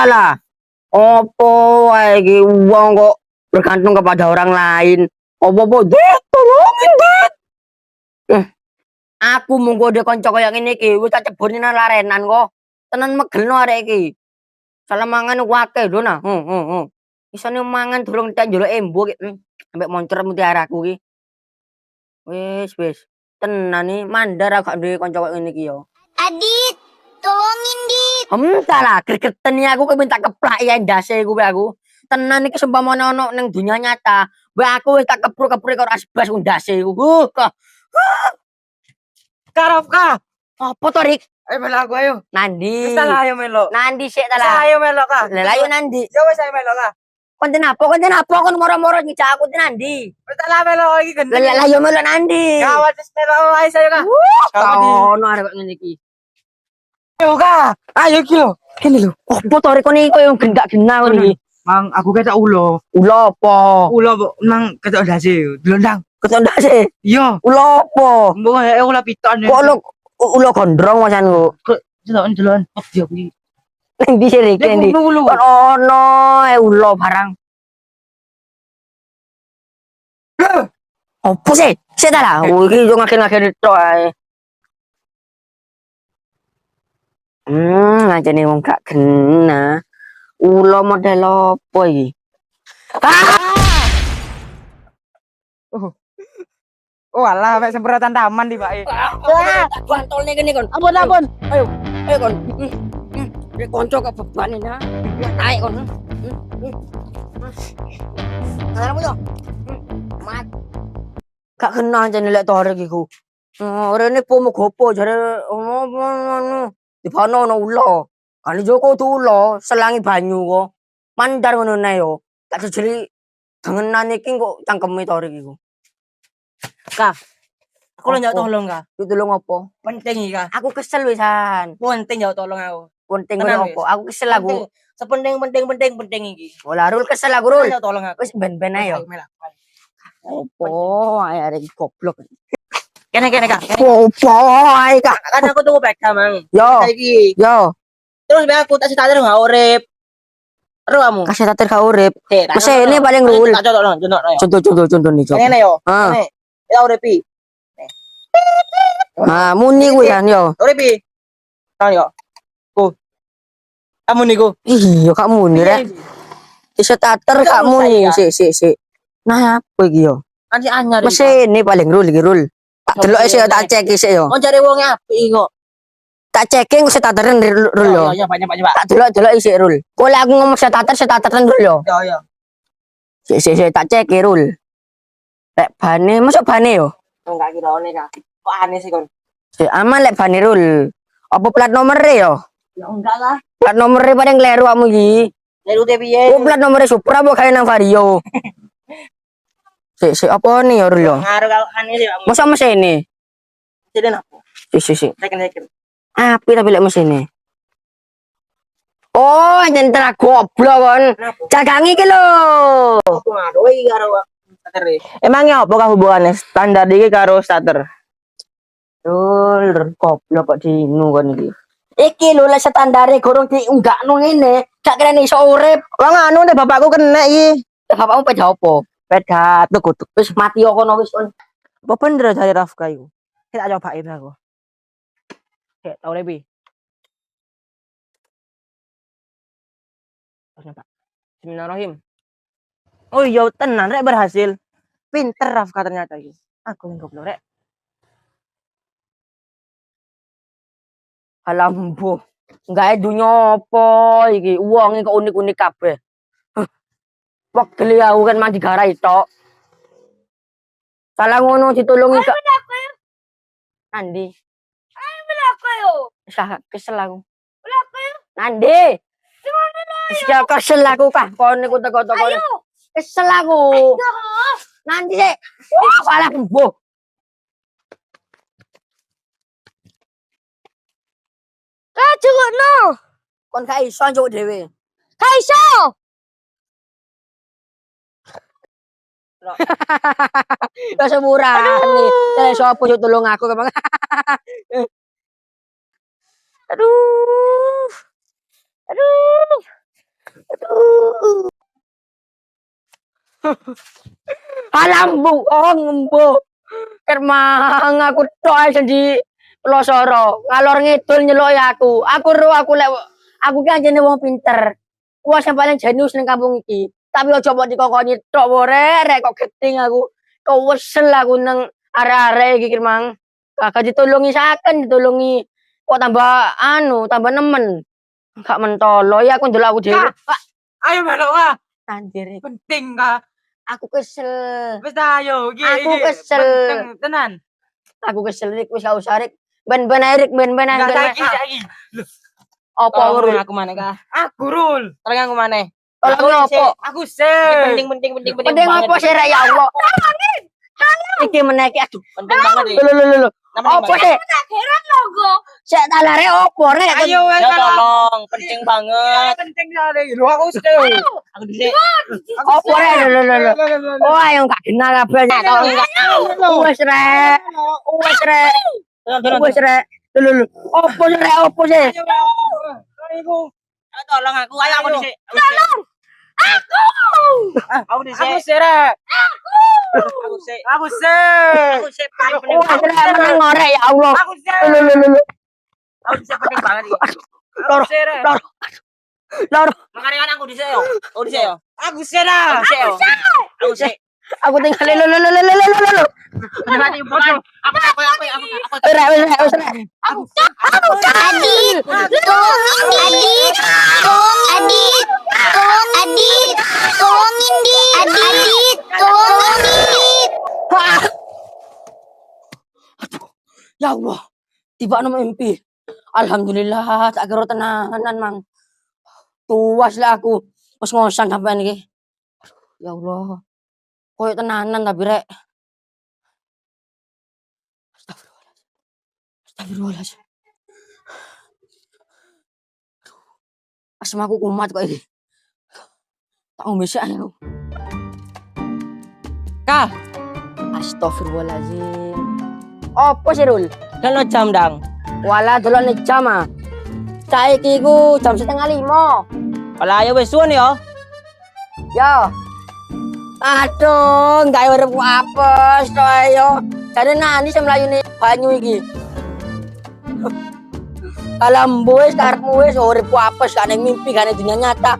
Entahlah. Opo wae iki wong kok bergantung kepada orang lain. Opo-opo, Dit, tolongin, Dit. Aku munggo de kanca kaya ngene iki wis tak ceboni nang larenan kok. Tenan megelno arek iki. Salah mangan akeh lho nah. Isane mangan durung tak njaluk embo ki. Ambek moncer mutiaraku ki. Wis. Tenan iki mandar aku gak duwe kanca kaya ngene iki yo. Adit, tolongin Dit. Entahlah, gregeten aku minta keplak ya ndase kuwi aku. Tenan iki seumpamane ono ning dunia nyata, aku wis tak kepruk-kepruk karo asbas ndase iku. Karafka. Apa to, Rik? Ayo melo aku ayo. Nandi. Wis ayo melo. Nandi sik ta Wis lah. ayo melo ka. Lah ayo Nandi. Ya wis ayo melo ka. Konten apa kon moro-moro ngijak aku Nandi. Wis tak melo iki gendeng. Lah yo melo Nandi. Gawat wis melo ayo saya ka. Ono arek kok ngene iki. Ayo ka. Ayo iki lho. Kene lho. Opo to rek kene koyo gendak-gendak ngono iki. Mang aku ketok ulo. Ulo apa? Ulo nang ketok ndase. Delondang. Ketok ndase. Iya. Ulo apa? Mbok ulo piton. Kok ulo gondrong masanku. Delon. Oh dia kuwi. Ning ndi sih Rik? Ndi? Kon ono ulo barang. Opo sih? Sik ta lah. Iki yo ngake-ngake tok ae. Ngajene wong gak kena. Ulo model opo iki? Oh alah mek semprotan taman di Pak. Bantolne kene kon. Ampun. Ayo kon. Rek konco kok beban ya. Naik kon. Ngarepmu yo. Mat. Gak kena jane lek torek iku. Rene pomo gopo jare ono dipano ono ulo. Kan Joko ulo selangi banyu kok. Mandar ngono nae yo. Tak jejeli dengenan iki kok cangkeme torek iku. Kak. Aku lo njak tolong ka. Ditolong opo? Penting iki ka. Aku kesel wisan. Penting njak tolong aku. Penting Tenan, opo? Aku kesel aku. Sepenting iki. Olah Rul kesel aku Rul. Njak tolong aku. Wis ben-ben ae yo. Opo ae arek goblok. Kene Kak. Opo ae Kak. Kan aku tunggu peda mang. Yo. Saiki. Yo, Terus be aku tak starter enggak urip. Terus kamu. kasih tater ka urip. Oke, Mese ini paling Rul. Tak contoh yo. Contoh nih, Cok. Ngene yo. Ah. Ngene. Ya uripi. Muni kuwi kan yo. Uripi. Tang yo. Ku. Kamu niku. Iya, Kak Muni rek. Bisa tater Kak Muni. Sik. Nah, apa iki yo? Kan si anyar. Mese ini paling Rul iki Rul. Tak delok sik tak cek sik yo. Kon cari wong apik kok. Tak ceking wis tateren Rul yo. Iya, banyak. Tak delok sik Rul. Kok lek aku ngomong setateran Rul yo. Iya. Sik tak cek Rul. Lek bane, masuk bane yo. Enggak kirone Kak. Kok aneh sih kon? Sik aman lek bane Rul. Apa plat nomere yo? Ya enggak lah. Plat nomere paling kleru kamu iki. Dari UT piye? Oh, plat nomere Supra apa kayak nang Vario? Sik apa nih ya Rul yo? Ngaruh kalau aneh sih kamu. Masa mesin ini? Jadi apa? Sik. Second. Api tapi lek mesin ini. Oh, nyentra goblok kon. Cagangi iki lho. Aku ngaruh iki karo starter. Emangnya apa hubungannya standar iki karo starter? Rul, goblok kok dinu kon iki. Iki lho lek standare gorong diunggakno ngene, gak kira iso urip. Wong anu nek bapakku kena iki. Bapakmu peda opo? Peda tuku. Wis mati kok kono wis kon. Apa bener dari Rafka iku? Kita cobain aku. Oke, tau lebih. Bismillahirrahmanirrahim. Oh iya tenan rek berhasil. Pinter Rafka ternyata iki. Aku yang goblok rek. Alambo. Enggak dunya apa iki? Wong kok unik-unik kabeh. Wegel aku kan mandi garai tok. Salah ngono ditulungi gak. Nandi. Aku yo. Kesel aku. Nandi. Wis kesel aku kah kon niku teko-teko. Kesel aku. Nanti sik. Salah mbuh. Kajukno. Kon gak iso njuk dhewe. Kaiso. Ya semurane. Lah sapa yo tulung aku kemang. Aduh. Alam bohong embo. Kermang aku tok ae sing di pelosoro. Ngalor ngidul nyeluk aku. Aku lek aku ki anjene wong pinter. Wong sing paling jenius ning kampung iki. Tapi ojo mbok dikokoni tok rek kok geting aku. Kok wesel aku nang arek-arek iki Kermang. Kagak ditulungi saken, ditulungi kok tambah nemen. Gak mentolo ya aku ndelok aku dhewe. Ayo melok ah. Anjir, Penting kah? aku kesel. Wis ayo iki. Aku iki. kesel. Penting tenan. Aku kesel Rik wis gak usah Rik. Ben-ben ae Rik, ben-ben ae. Enggak saiki. Apa Tolong urul? aku maneh kah? Aku rul. Tolong aku maneh. Tolong opo? Aku sih. Penting Penting banget. opo sih Rek ya Allah. Iki menaiki aduh. Penting banget iki. Lho. Opo sih? Heran logo. Sik talare opo Rek? Ayo ya tolong, penting banget. Penting sekali. Lho aku sih. Aku dhisik. Opo Rek? Lho. Oh, ayo gak kenal kabeh. Tolong. Wes Rek. Wes Rek. Wes Rek. Lho. Opo sih Rek? Opo sih? Ayo. Tolong aku, ayo aku dhisik. Tolong. Aku dhisik. Aku sih, Rek. Aku sih. Wes Rek meneng orek ya Allah. Aku sih. Lho. Aku dhisik penting banget iki. Lor. Lor. Makanya kan aku dhisik yo. Aku dhisik yo. Aku sih dah. Aku sih. Aku tinggal lho. Berarti bodoh. Aku. Rek, wes Rek. Adit, tolongin Dit. Ah. Aduh, ya Allah. Tiba nama mimpi. Alhamdulillah, tak kira tenanan, Mang. Tuas lah aku. Wes ngosan sampean iki. Ya Allah. Koyo tenanan tapi Rek. Astagfirullahaladzim. Asmaku kumat kok iki. Tak ngombe sik aku. Kah, Astagfirullahaladzim. Apa sih Rul? kalau jam dang. Wala delok nek jam ah. Saiki ku jam 4:30. Kalau ayo wis suwun yo. Yo. Aduh, gawe uripku apes to ayo. Jane nani sing mlayune banyu iki. Kalau wis karepmu wis uripku apes gak ning mimpi gak ning dunia nyata.